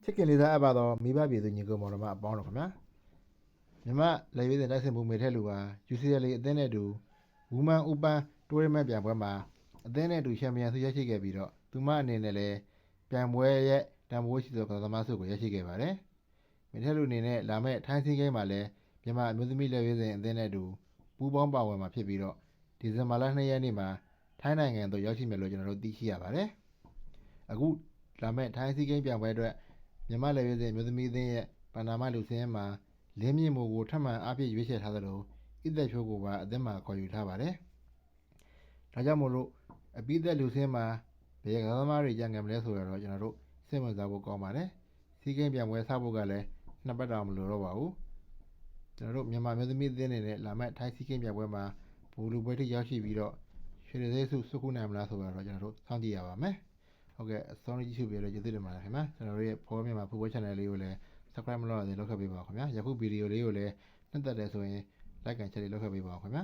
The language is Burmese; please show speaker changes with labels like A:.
A: ချစ်ခင်လေးစားအပ်ပါတော့မိဘပြည်သူညီကိုမောင်နှမအပေါင်းတော်ခင်ဗျာမြမလက်ရွေးစင်တိုက်ဆင်မှုမေထက်လူပါ UCL အသင်းနဲ့တူဝူမန်ဥပန်းတိုးရမတ်ပြိုင်ပွဲမှာအသင်းနဲ့တူချန်ပီယံဆုရရှိခဲ့ပြီးတော့သူမအနေနဲ့လည်းပြိုင်ပွဲရဲ့တန်ဖိုးရှိသောကစားသမားဆုကိုရရှိခဲ့ပါတယ်မေထက်လူအနေနဲ့လာမယ့်ထိုင်းစည်းကိန်းမှာလည်းမြမအမျိုးသမီးလက်ရွေးစင်အသင်းနဲ့တူပူးပေါင်းပါဝင်မှာဖြစ်ပြီးတော့ဒီဇင်ဘာလ2ရက်နေ့မှာထိုင်းနိုင်ငံသို့ရောက်ရှိမယ်လို့ကျွန်တော်တို့သိရှိရပါတယ်အခုလာမယ့်ထိုင်းစည်းကိန်းပြိုင်ပွဲအတွက်မြန်မာလက်ရွေးစင်မျိုးသမီးအသင်းရဲ့ပန်နာမလူစင်းရဲမှာလင်းမြင့်မိုးကိုထပ်မံအားဖြည့်ရွေးချယ်ထားသလိုဣသက်ဖြိုးကိုပါအသင်းမှာခေါ်ယူထားပါတယ်။ဒါကြောင့်မို့လို့အပိသက်လူစင်းမှာဘယ်ကစားသမားတွေကြံငံမလဲဆိုတော့ကျွန်တော်တို့စိတ်ဝင်စားဖို့ကောင်းပါတယ်။စီးကိန်းပြိုင်ပွဲစဖို့ကလည်းနှစ်ပတ်တောင်မလိုတော့ပါဘူး။ကျွန်တော်တို့မြန်မာမျိုးသမီးအသင်းအနေနဲ့လာမယ့်ထိုင်းစီးကိန်းပြိုင်ပွဲမှာဘူလူပွဲထိရောက်ရှိပြီးတော့ရွှေသေးစုစုခုနိုင်မလားဆိုတော့ကျွန်တော်တို့စောင့်ကြည့်ရပါမယ်။ဟုတ်ကဲ့အစောကြီးကြည့်ရှုပြီးတော့ကျေးဇူးတင်ပါတယ်ခင်ဗျာကျွန်တော်တို့ရဲ့ဖော်မြန်မာဖူဘော channel လေးကိုလည်း subscribe မလုပ်ရသေးလုပ်ခဲ့ပေးပါခင်ဗျာယခုဗီဒီယိုလေးကိုလည်းနှစ်သက်တယ်ဆိုရင် like and share လုပ်ခဲ့ပေးပါခင်ဗျာ